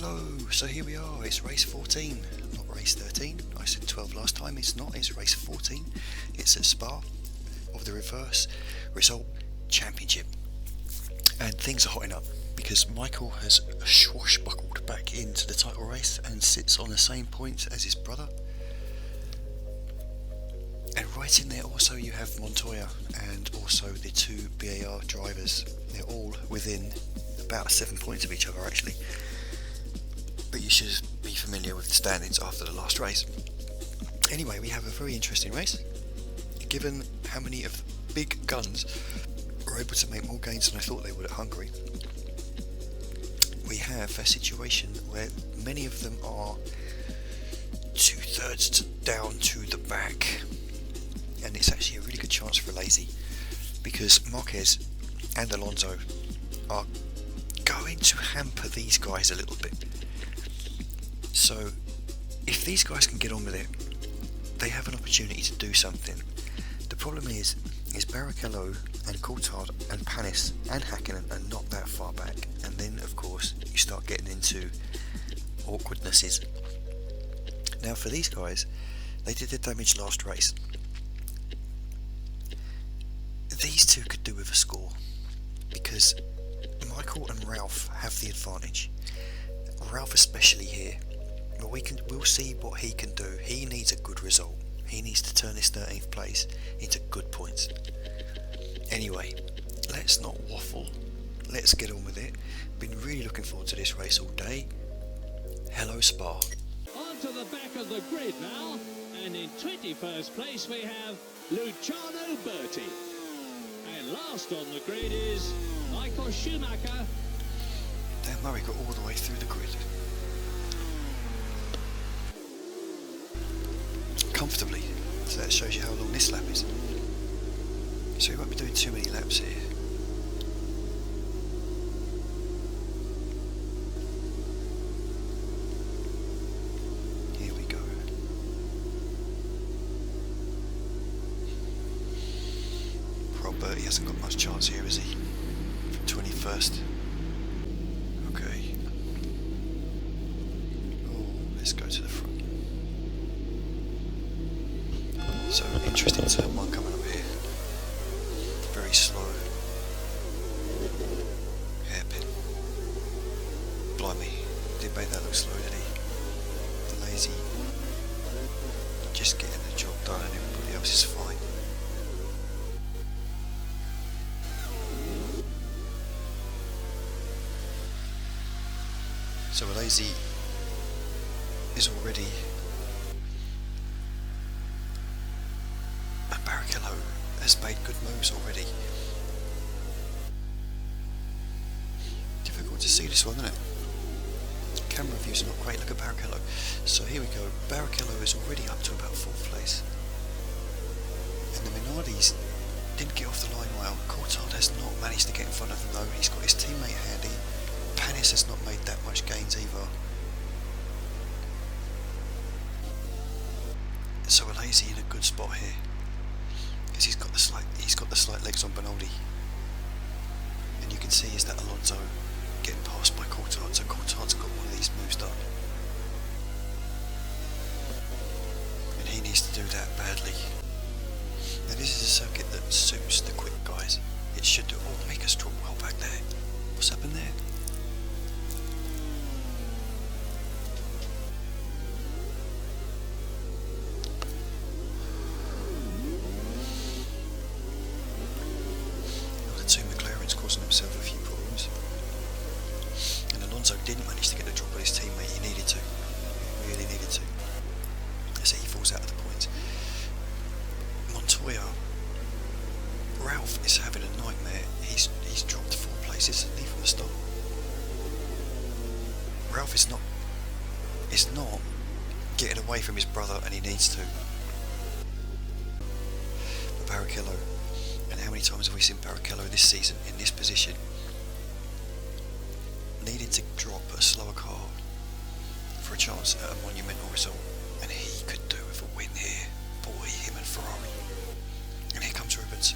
Hello, so here we are, it's race 14, not race 13, I said 12 last time, it's not, it's race 14, it's at Spa of the reverse result championship, and things are hotting up because Michael has swashbuckled back into the title race and sits on the same points as his brother, and right in there also you have Montoya and also the two BAR drivers. They're all within about 7 points of each other actually. But you should be familiar with the standings after the last race. Anyway, we have a very interesting race. Given how many of the big guns were able to make more gains than I thought they would at Hungary, we have a situation where many of them are 2/3 down to the back. And it's actually a really good chance for Lazy, because Marquez and Alonso are going to hamper these guys a little bit. So if these guys can get on with it, they have an opportunity to do something. The problem is Barrichello and Coulthard and Panis and Hakkinen are not that far back, and then of course you start getting into awkwardnesses. Now for these guys, they did the damage last race. These two could do with a score, because Michael and Ralph have the advantage. Ralph especially here. But we'll see what he can do. He needs a good result. He needs to turn this 13th place into good points. Anyway, let's not waffle. Let's get on with it. Been really looking forward to this race all day. Hello Spa. On to the back of the grid now. And in 21st place we have Luciano Berti. And last on the grid is Michael Schumacher. Dan Murray got all the way through the grid. Comfortably, so that shows you how long this lap is. So we won't be doing too many laps here. Here we go. Roberti hasn't got much chance here, has he? From 21st. Okay. Oh, let's go to the front. So interesting turn one coming up here. Very slow. Hairpin. Blimey, didn't make that look slow, did he? Lazy. Just getting the job done and everybody else is fine. So Lazy is already Barrichello has made good moves already. Difficult to see this one, isn't it? Camera views are not great. Look at Barrichello. So here we go. Barrichello is already up to about 4th place. And the Minardis didn't get off the line well. Coulthard has not managed to get in front of him though. He's got his teammate handy. Panis has not made that much gains either. So Lazy in a good spot here. He's got the slight legs on Benaldi, and you can see is that Alonso getting passed by Coulthard, so Coulthard's got one of these moves done, and he needs to do that badly. Now this is a circuit that suits the quick guys. It should do. Oh, Mika's dropped well back there. What's happened there? Causing himself a few problems, and Alonso didn't manage to get the drop on his teammate. He needed to, he really needed to, so he falls out of the points. Montoya, Ralph is having a nightmare. He's dropped 4 places from the start. Ralph is not getting away from his brother, and he needs to. But Barrichello. And how many times have we seen Barrichello this season in this position, needing to drop a slower car for a chance at a monumental result, and he could do with a win here. Boy, him and Ferrari. And here comes Rubens.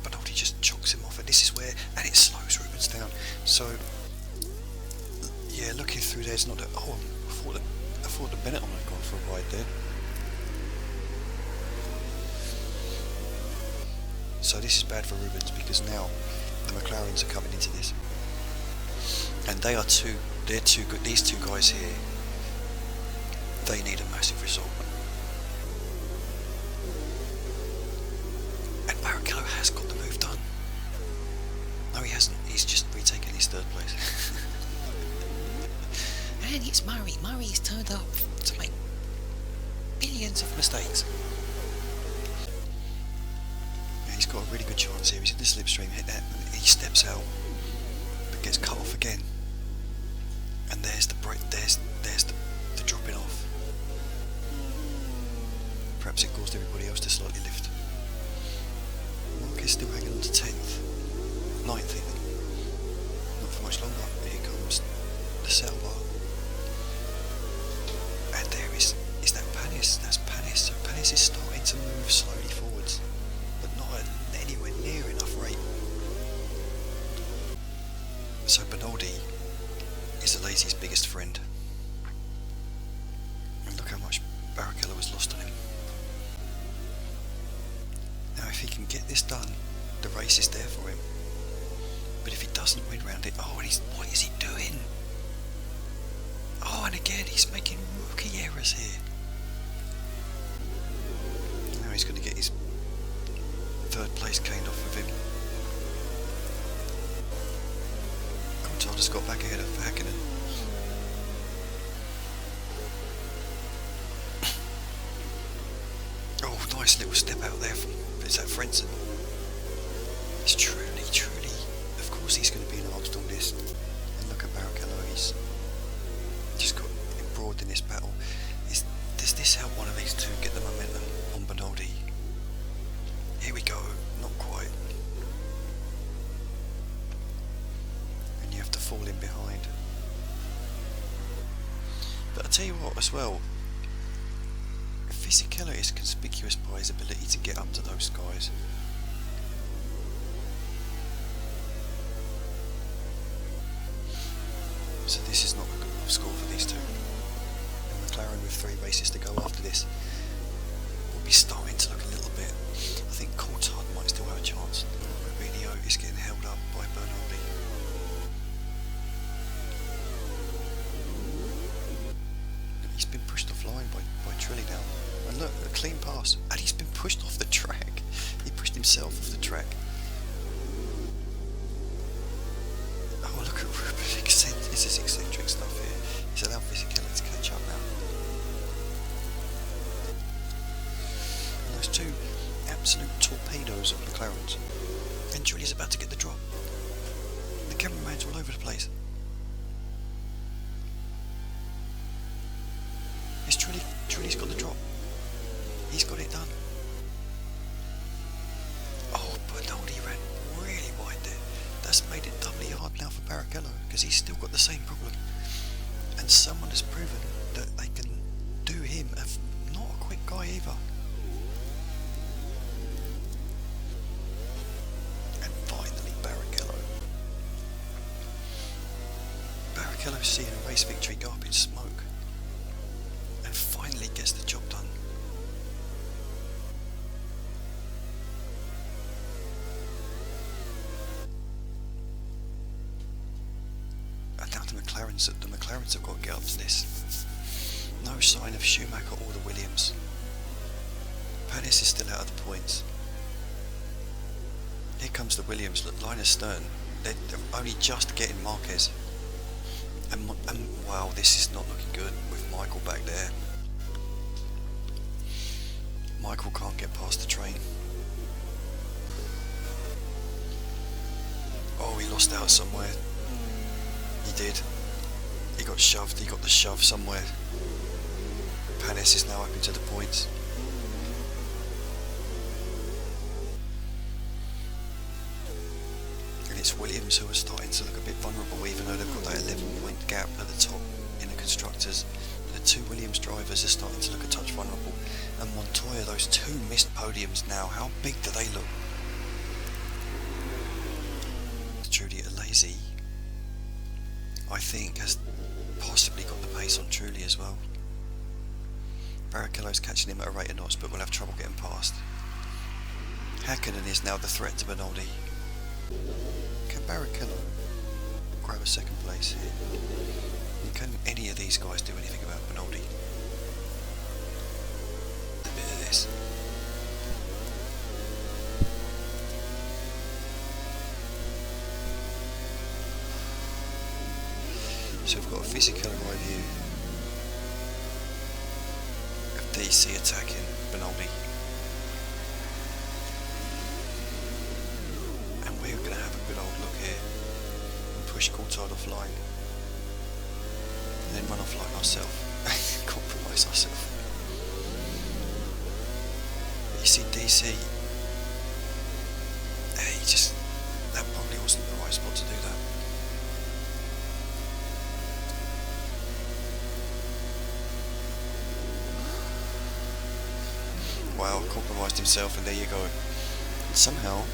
Benaldi just chocks him off, and this is where, and it slows Rubens down. So looking through there's not a... Oh, I thought the Benetton had gone for a ride there. So this is bad for Rubens, because now the McLarens are coming into this. And these two guys here, they need a massive result. And Barrichello has got the move done. No, he hasn't. He's just retaken his third place. And it's Murray. Murray's turned up to make billions of mistakes. Yeah, he's got a really good chance here. He's in the slipstream. He steps out, but gets cut off again. And there's the dropping off. Perhaps it caused everybody else to slightly lift. Marquez still hanging on to 10th. 9th even. Not for much longer. Here comes the cell bar. And there is that Panis. That's Panis. So Panis is starting to move slowly forwards, but not at anywhere near enough rate. So Bernaldi is Alesi's biggest friend. And look how much Barrichello has lost on him. Now if he can get this done, the race is there for him. But if he doesn't win round it, what is he doing? Oh, and again he's making rookie errors here. Now he's going to get his third place caned off of him. Coulthard's got back ahead of Hakkinen. Oh, nice little step out there from, is that Frentzen? It's truly, of course he's going to be enhanced on this. And look at Barrichello, he's just got embroiled in this battle. Does this help one of these two get the momentum on Bernaldi? Here we go, not quite. And you have to fall in behind. But I tell you what as well, Fisichella is conspicuous by his ability to get up to those guys. So this is not a good enough score for these two. And McLaren with 3 races to go after this will be starting to look a little bit... I think Coulthard might still have a chance. Rubinho is getting held up by Bernaldi. He's been pushed offline by Trilli now. And look, a clean pass. And he's been pushed off the track. He pushed himself off the track. Oh, look at Ruben. This is eccentric stuff here. He's allowed Fisichella to catch up now. And those two absolute torpedoes of McLarens. And Trilli's about to get the drop. The cameraman's all over the place. It's Trilli's got the drop. He's got it done. Oh, Bernaldi ran really wide there. That's made it doubly hard now for Barrichello, because he's still got the same problem. And someone has proven that they can do him not a quick guy either. And finally Barrichello. Barrichello's seeing a race victory go up in smoke. And finally gets the job done. The McLarens have got to get up to this. No sign of Schumacher or the Williams. Panis is still out of the points. Here comes the Williams. Look, line astern. They're only just getting Marquez. And wow, this is not looking good with Michael back there. Michael can't get past the train. Oh, he lost out somewhere. He did. He got shoved, he got the shove somewhere. Panis is now up into the points. And it's Williams who are starting to look a bit vulnerable, even though they've got that 11-point gap at the top in the constructors. The 2 Williams drivers are starting to look a touch vulnerable. And Montoya, those 2 missed podiums now, how big do they look? Trudy Alesi, I think, has possibly got the pace on truly as well. Barrichello's catching him at a rate of knots, but we'll have trouble getting past. Hakkinen is now the threat to Benaldi. Can Barrichello grab a second place here? And can any of these guys do anything about Benaldi? A bit of this. So we've got a Fisichella right here of DC attacking Benaldi. And we're going to have a good old look here and push Coulthard offline. And then run offline ourselves. Compromise ourselves. But you see DC, that probably wasn't the right spot to do that. Wow, compromised himself, and there you go. And somehow,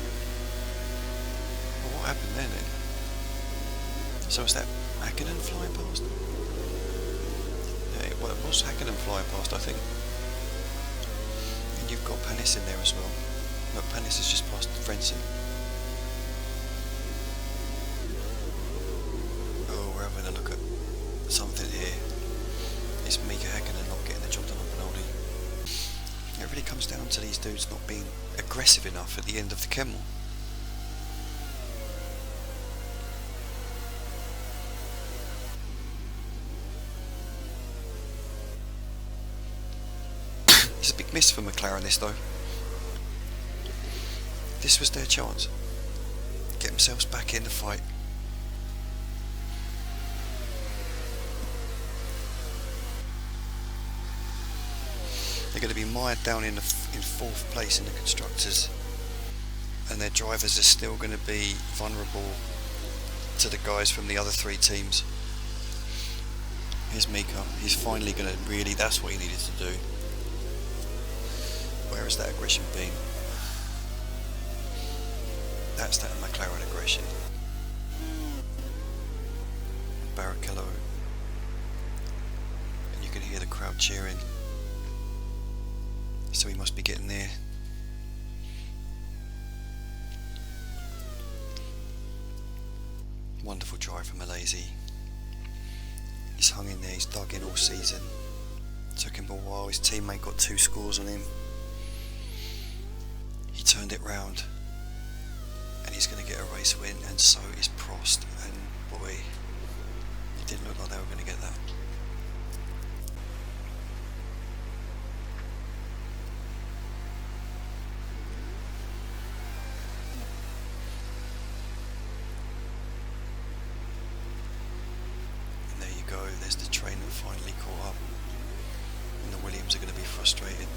well, what happened then? So is that Hakkinen flying past? Yeah, well, it was Hakkinen flying past, I think. And you've got Panis in there as well. Look, Panis has just passed Frentzen. Oh, we're having a look at something here. It's Mika Hakkinen not getting the job done on Benaldi. It really comes down to these dudes not being aggressive enough at the end of the Kemmel. It's a big miss for McLaren this though. This was their chance. Get themselves back in the fight. They're going to be mired down in fourth place in the constructors, and their drivers are still going to be vulnerable to the guys from the other three teams. Here's Mika. He's finally going to really, that's what he needed to do. Where has that aggression been? That's that McLaren aggression. Barrichello. And you can hear the crowd cheering. So he must be getting there. Wonderful drive from Malaysia. He's hung in there, he's dug in all season. Took him a while, his teammate got 2 scores on him. He turned it round. And he's going to get a race win, and so is Prost. And boy, it didn't look like they were going to get that. There's the train that finally caught up, and the Williams are going to be frustrated.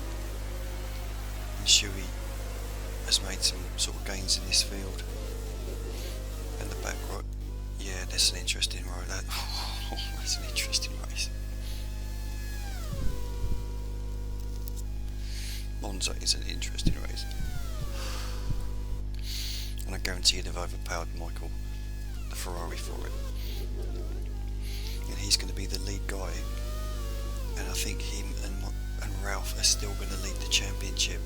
And Shuey has made some sort of gains in this field, and the back row, yeah, that's an interesting row. That's an interesting race. Monza is an interesting race, and I guarantee they've overpowered Michael, the Ferrari, for it. And he's going to be the lead guy, and I think him and Ralph are still going to lead the championship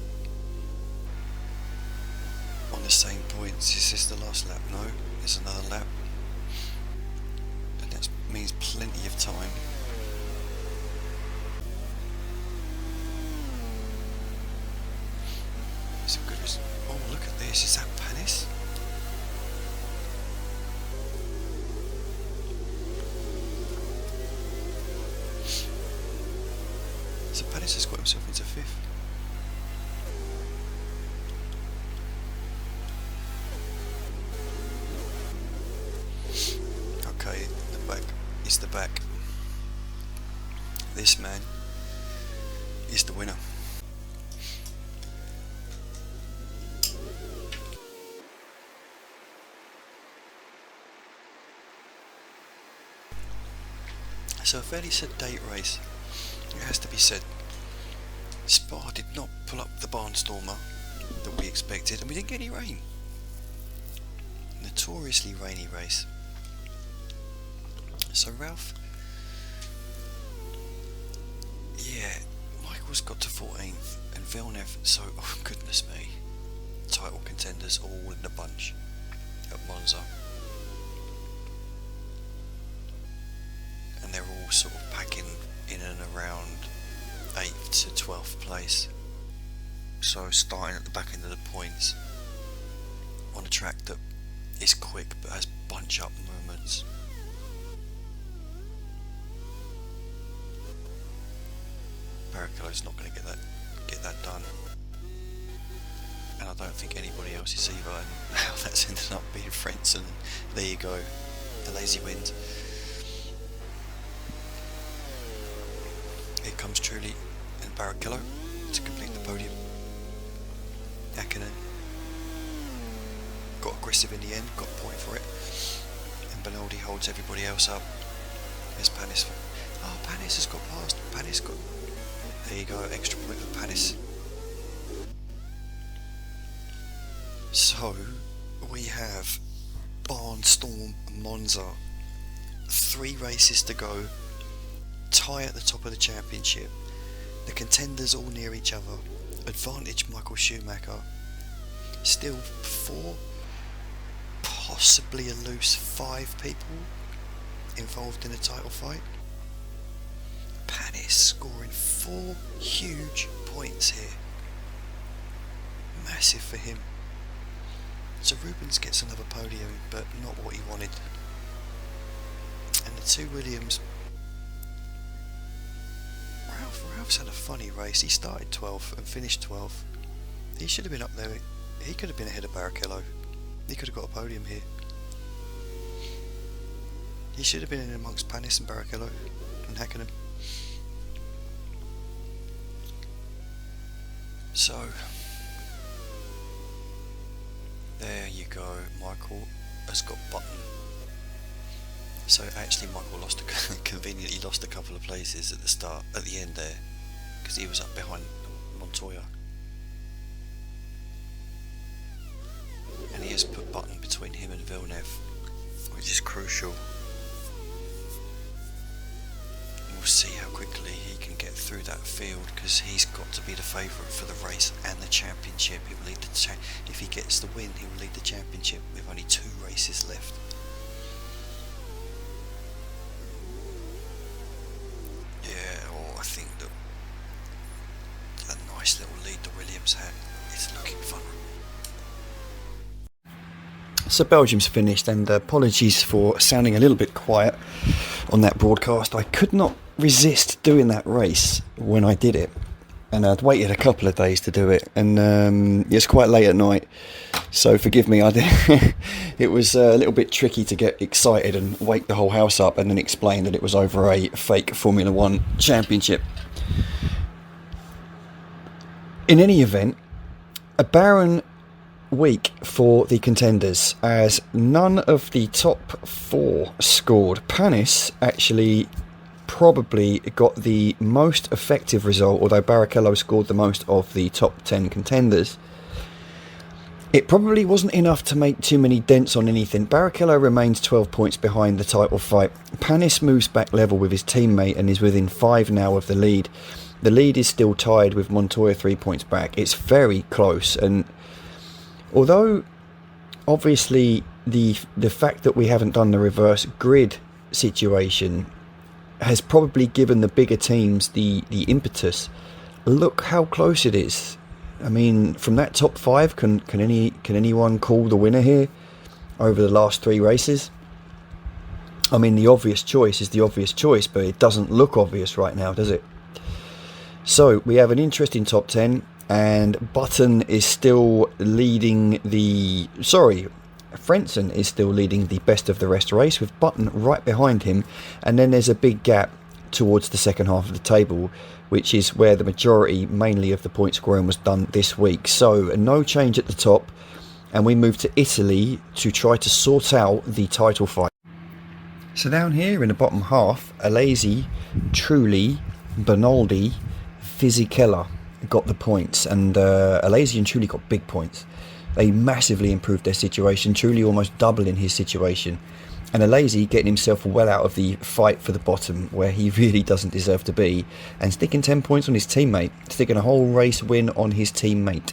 on the same points. Is this the last lap? No, there's another lap, and that means plenty of time. It's a good result. Oh, look at this, is that Panis? So Panis has got himself into 5th. Okay, the back is the back. This man is the winner. So a fairly sedate race, it has to be said. Spa did not pull up the barnstormer that we expected, and we didn't get any rain. Notoriously rainy race. So Ralph yeah, Michael's got to 14th, and Villeneuve, so, oh goodness me, title contenders all in a bunch at Monza. And they're all sort of packing in and around 8th to 12th place. So starting at the back end of the points on a track that is quick but has bunch up moments. Barrichello's not going to get that done, and I don't think anybody else is either. And how that's ended up being Frentzen. There you go, a lazy wins. Here comes Trulli and Barrichello to complete the podium. Hakkinen got aggressive in the end, got a point for it, and Benaldi holds everybody else up. There's Panis. Oh, Panis has got past. Panis got. There you go, extra point for Panis. So we have Barnstorm Monza. 3 races to go. Tie at the top of the championship. The contenders all near each other. Advantage Michael Schumacher. Still 4, possibly a loose 5 people involved in a title fight. Panis scoring 4 huge points here. Massive for him. So Rubens gets another podium, but not what he wanted. And the 2 Williams. Ralph's had a funny race. He started 12th and finished 12th. He should have been up there. He could have been ahead of Barrichello. He could have got a podium here. He should have been in amongst Panis and Barrichello and Hakkinen. So there you go. Michael has got Button. So actually Michael conveniently lost a couple of places at the end there, because he was up behind Montoya. And he has put Button between him and Villeneuve, which is crucial. We'll see how quickly he can get through that field, because he's got to be the favourite for the race and the championship. He will lead if he gets the win, he will lead the championship with only 2 races left. I think that a nice little lead the Williams had. It's looking fun. So Belgium's finished, and apologies for sounding a little bit quiet on that broadcast. I could not resist doing that race when I did it, and I'd waited a couple of days to do it, and it's quite late at night, so forgive me. It was a little bit tricky to get excited and wake the whole house up and then explain that it was over a fake Formula 1 championship. In any event, a barren week for the contenders, as none of the top 4 scored. Panis actually probably got the most effective result, although Barrichello scored the most of the top 10 contenders. It probably wasn't enough to make too many dents on anything. Barrichello remains 12 points behind the title fight. Panis moves back level with his teammate and is within 5 now of the lead. The lead is still tied with Montoya 3 points back. It's very close, and although obviously the fact that we haven't done the reverse grid situation has probably given the bigger teams the impetus, look how close it is. I mean, from that top 5, can anyone call the winner here over the last 3 races? I mean, the obvious choice is the obvious choice, but it doesn't look obvious right now, does it? So we have an interesting top 10, and Button is still leading Frentzen is still leading the best of the rest race, with Button right behind him, and then there's a big gap towards the second half of the table, which is where the majority, mainly of the point scoring, was done this week. So no change at the top, and we move to Italy to try to sort out the title fight. So down here in the bottom half, Alesi, Trulli, Benaldi, Fisichella got the points, and Alesi and Trulli got big points. They massively improved their situation, Trulli almost doubling his situation. And Alazy getting himself well out of the fight for the bottom, where he really doesn't deserve to be, and sticking 10 points on his teammate, sticking a whole race win on his teammate.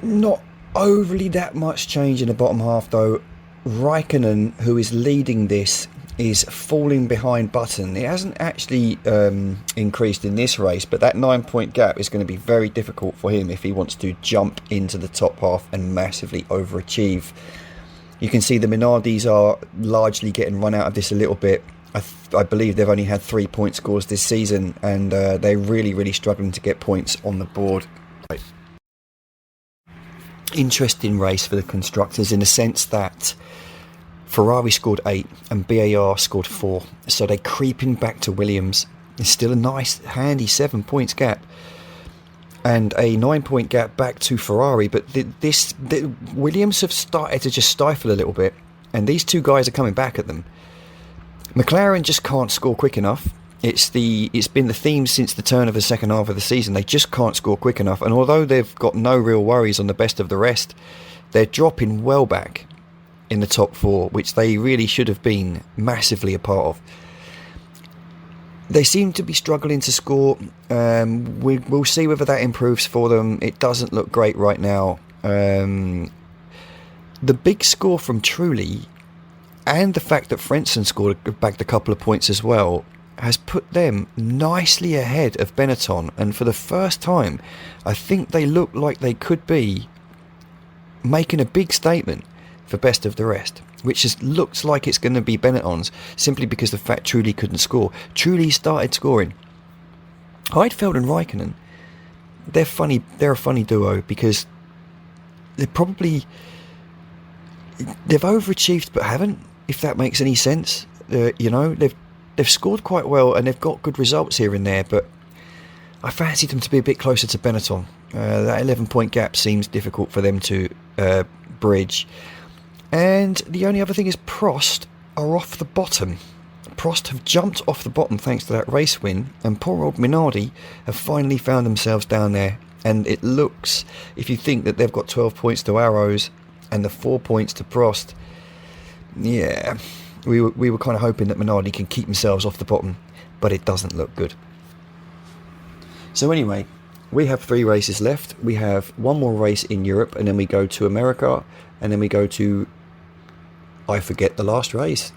Not overly that much change in the bottom half though. Raikkonen, who is leading this, is falling behind Button. It hasn't actually increased in this race, but that 9-point gap is going to be very difficult for him if he wants to jump into the top half and massively overachieve. You can see the Minardis are largely getting run out of this a little bit. I believe they've only had 3-point scores this season, and they're really struggling to get points on the board. Interesting race for the constructors in the sense that Ferrari scored 8 and BAR scored 4, so they're creeping back to Williams. It's still a nice handy 7 points gap and a 9-point gap back to Ferrari, but Williams have started to just stifle a little bit, and these two guys are coming back at them. McLaren just can't score quick enough. It's been the theme since the turn of the second half of the season. They just can't score quick enough, and although they've got no real worries on the best of the rest, they're dropping well back in the top 4, which they really should have been massively a part of. They seem to be struggling to score. We'll see whether that improves for them. It doesn't look great right now. The big score from Trulli and the fact that Frentzen bagged a couple of points as well has put them nicely ahead of Benetton, and for the first time I think they look like they could be making a big statement for best of the rest, which looks like it's going to be Benetton's, simply because the fact Trulli couldn't score. Trulli started scoring. Heidfeld and Raikkonen, they're a funny duo, because they've overachieved but haven't, if that makes any sense. They've scored quite well and they've got good results here and there, but I fancied them to be a bit closer to Benetton. That 11-point gap seems difficult for them to bridge. And the only other thing is Prost are off the bottom. Prost have jumped off the bottom thanks to that race win, and poor old Minardi have finally found themselves down there. And it looks, if you think that they've got 12 points to Arrows and the 4 points to Prost, yeah, we were kind of hoping that Minardi can keep themselves off the bottom, but it doesn't look good. So anyway, we have 3 races left. We have one more race in Europe, and then we go to America, and then we go to, I forget the last race.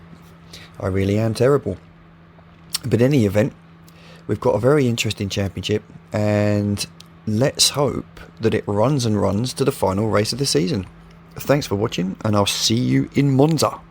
I really am terrible. But in any event, we've got a very interesting championship, and let's hope that it runs and runs to the final race of the season. Thanks for watching, and I'll see you in Monza.